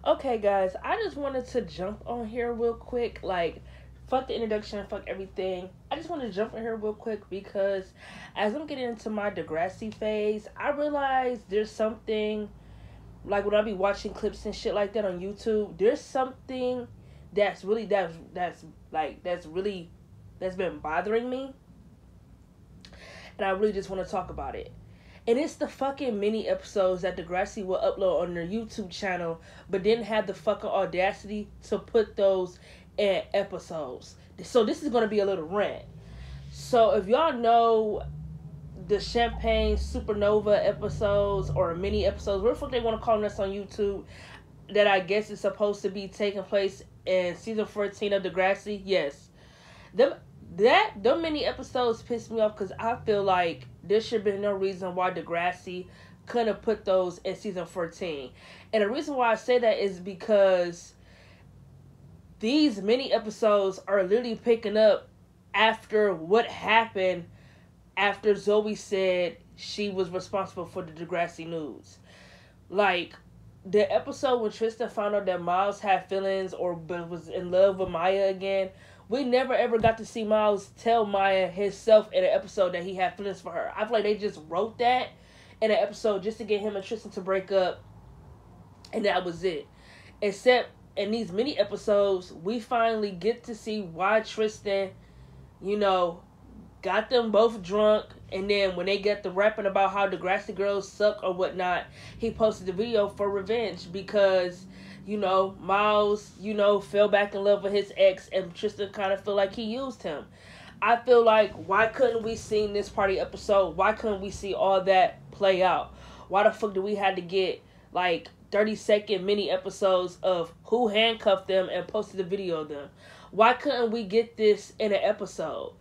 Okay, guys, I just wanted to jump on here real quick. Like, fuck the introduction, fuck everything. I just want to jump in here real quick because as I'm getting into my Degrassi phase, I realize there's something, like when I be watching clips and shit like that on YouTube, there's something that's been bothering me, and I really just want to talk about it. And it's the fucking mini episodes that Degrassi will upload on their YouTube channel, but didn't have the fucking audacity to put those in episodes. So this is gonna be a little rant. So if y'all know the Champagne Supernova episodes or mini episodes, whatever the fuck they want to call this on YouTube, that I guess is supposed to be taking place in season 14 of Degrassi, yes. Them many episodes pissed me off because I feel like there should be no reason why Degrassi couldn't have put those in season 14. And the reason why I say that is because these mini episodes are literally picking up after what happened after Zoe said she was responsible for the Degrassi news. Like, the episode when Tristan found out that Miles had feelings or was in love with Maya again, we never ever got to see Miles tell Maya himself in an episode that he had feelings for her. I feel like they just wrote that in an episode just to get him and Tristan to break up, and that was it. Except in these mini episodes, we finally get to see why Tristan, got them both drunk, and then when they get to rapping about how Degrassi girls suck or whatnot, he posted the video for revenge because, Miles, fell back in love with his ex, and Tristan kind of feel like he used him. I feel like, why couldn't we see this party episode? Why couldn't we see all that play out? Why the fuck do we had to get, 30-second mini episodes of who handcuffed them and posted the video of them? Why couldn't we get this in an episode?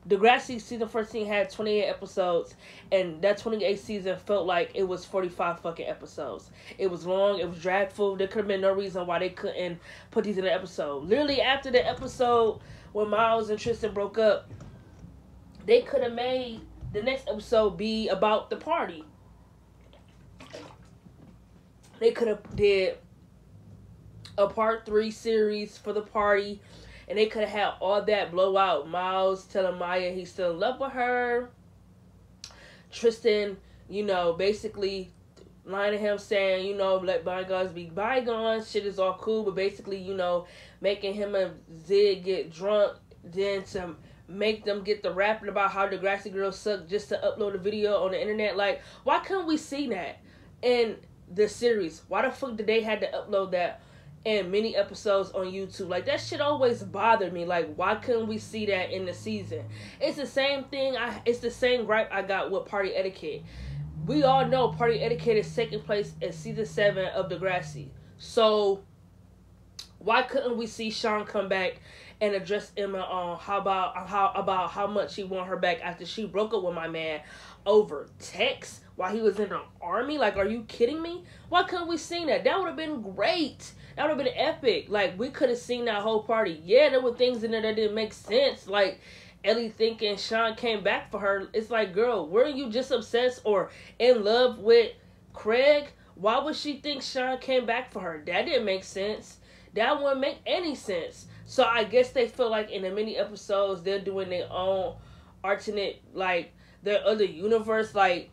Degrassi season 14 had 28 episodes, and that 28th season felt like it was 45 fucking episodes. It was long, it was dragful. There could have been no reason why they couldn't put these in an episode. Literally after the episode when Miles and Tristan broke up, they could have made the next episode be about the party. They could have did a part 3 series for the party, and they could have had all that blowout. Miles telling Maya he's still in love with her. Tristan, basically lying to him saying, let bygones be bygones. Shit is all cool. But basically, making him and Zig get drunk. Then to make them get the rapping about how the Degrassi girls suck just to upload a video on the internet. Like, why couldn't we see that in the series? Why the fuck did they have to upload that and mini episodes on YouTube? Like, that shit always bothered me. Like, why couldn't we see that in the season? It's the same thing. It's the same gripe I got with Party Etiquette. We all know Party Etiquette is taking place in season 7 of Degrassi. So why couldn't we see Sean come back and address Emma on how much he want her back after she broke up with my man over text while he was in the army? Like, are you kidding me? Why couldn't we see that? That would have been great. That would have been epic. Like, we could have seen that whole party. Yeah, there were things in there that didn't make sense. Like, Ellie thinking Sean came back for her. It's like, girl, weren't you just obsessed or in love with Craig? Why would she think Sean came back for her? That didn't make sense. That wouldn't make any sense. So I guess they feel like in the mini episodes, they're doing their own alternate, like, their other universe, like,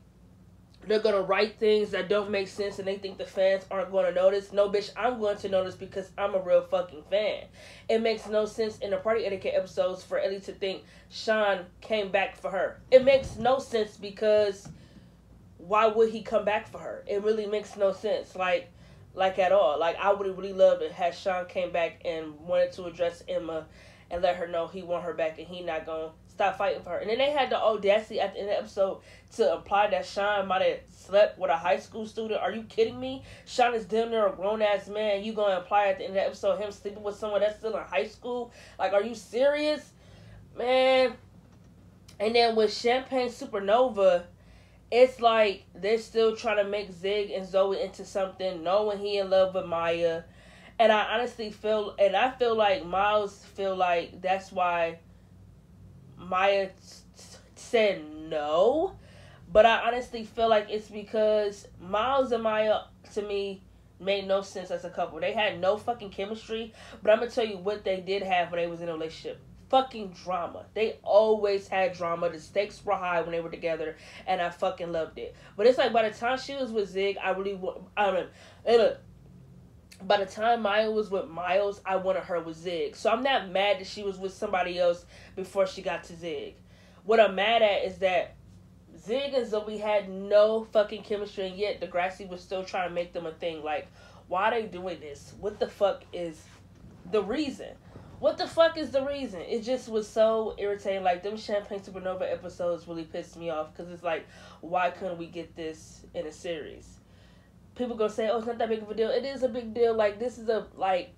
they're going to write things that don't make sense and they think the fans aren't going to notice. No, bitch, I'm going to notice because I'm a real fucking fan. It makes no sense in the Party Etiquette episodes for Ellie to think Sean came back for her. It makes no sense because why would he come back for her? It really makes no sense. Like at all. Like, I would have really loved it had Sean came back and wanted to address Emma and let her know he want her back and he not going to stop fighting for her. And then they had the audacity at the end of the episode to imply that Sean might have slept with a high school student. Are you kidding me? Sean is damn near a grown-ass man. You going to imply at the end of the episode him sleeping with someone that's still in high school? Like, are you serious? Man. And then with Champagne Supernova, it's like they're still trying to make Zig and Zoe into something, knowing he in love with Maya. And I honestly feel like Miles feel like that's why Maya said no. But I honestly feel like it's because Miles and Maya, to me, made no sense as a couple. They had no fucking chemistry. But I'm gonna tell you what they did have when they was in a relationship. Fucking drama. They always had drama. The stakes were high when they were together, and I fucking loved it. But it's like by the time she was with Zig, by the time Maya was with Miles, I wanted her with Zig. So I'm not mad that she was with somebody else before she got to Zig. What I'm mad at is that Zig and Zoe had no fucking chemistry, and yet Degrassi was still trying to make them a thing. Like, why are they doing this? What the fuck is the reason? What the fuck is the reason? It just was so irritating. Like, them Champagne Supernova episodes really pissed me off. Because it's like, why couldn't we get this in a series? People gonna say, oh, it's not that big of a deal. It is a big deal. Like, this is a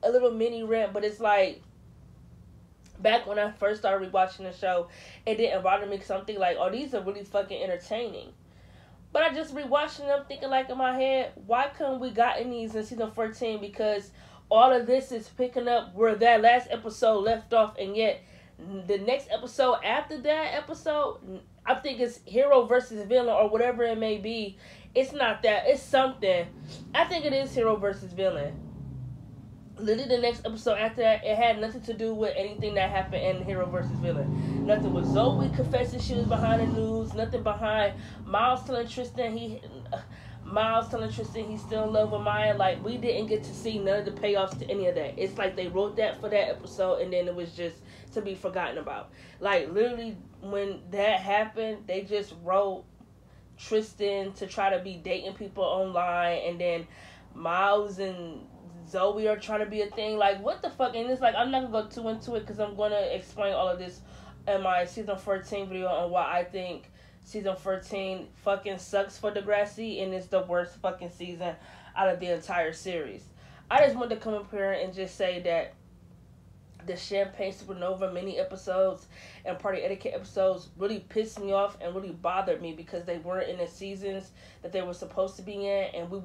little mini rant. But it's like, back when I first started rewatching the show, it didn't bother me. Because I'm thinking like, oh, these are really fucking entertaining. But I just rewatching them thinking like in my head, why couldn't we gotten these in season 14? Because all of this is picking up where that last episode left off, and yet the next episode after that episode, I think it's hero versus villain or whatever it may be. It's not that. It's something. I think it is hero versus villain. Literally the next episode after that, it had nothing to do with anything that happened in hero versus villain. Nothing with Zoe confessing she was behind the news. Nothing behind Miles telling Tristan he's still in love with Maya. Like, we didn't get to see none of the payoffs to any of that. It's like they wrote that for that episode, and then it was just to be forgotten about. Like, literally, when that happened, they just wrote Tristan to try to be dating people online, and then Miles and Zoe are trying to be a thing. Like, what the fuck? And it's like, I'm not gonna go too into it because I'm gonna explain all of this in my season 14 video on why I think season 14 fucking sucks for Degrassi, and it's the worst fucking season out of the entire series. I just wanted to come up here and just say that the Champagne Supernova mini episodes and Party Etiquette episodes really pissed me off and really bothered me because they weren't in the seasons that they were supposed to be in, and we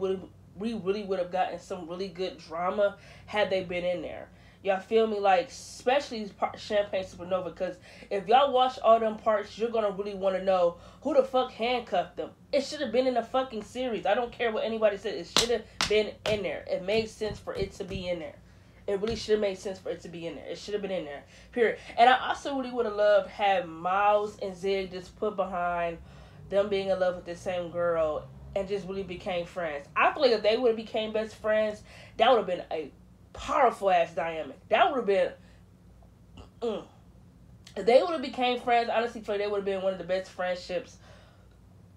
really would have gotten some really good drama had they been in there. Y'all feel me? Like, especially Champagne Supernova, because if y'all watch all them parts, you're going to really want to know who the fuck handcuffed them. It should have been in the fucking series. I don't care what anybody said. It should have been in there. It made sense for it to be in there. It really should have made sense for it to be in there. It should have been in there. Period. And I also really would have loved had Miles and Zig just put behind them being in love with the same girl and just really became friends. I feel like if they would have became best friends, that would have been a powerful ass dynamic. That would have been if they would have became friends, honestly feel like they would have been one of the best friendships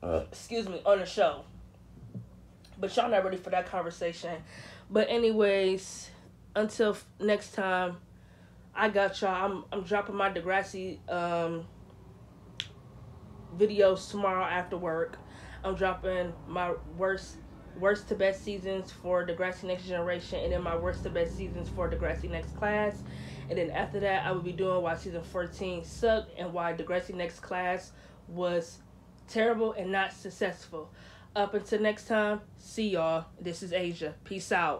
on the show. But y'all not ready for that conversation. But anyways, until next time, I got y'all. I'm dropping my Degrassi videos tomorrow after work. I'm dropping my worst to best seasons for Degrassi Next Generation, and then my worst to best seasons for Degrassi Next Class. And then after that, I will be doing why season 14 sucked and why Degrassi Next Class was terrible and not successful. Up until next time, see y'all. This is Asia. Peace out.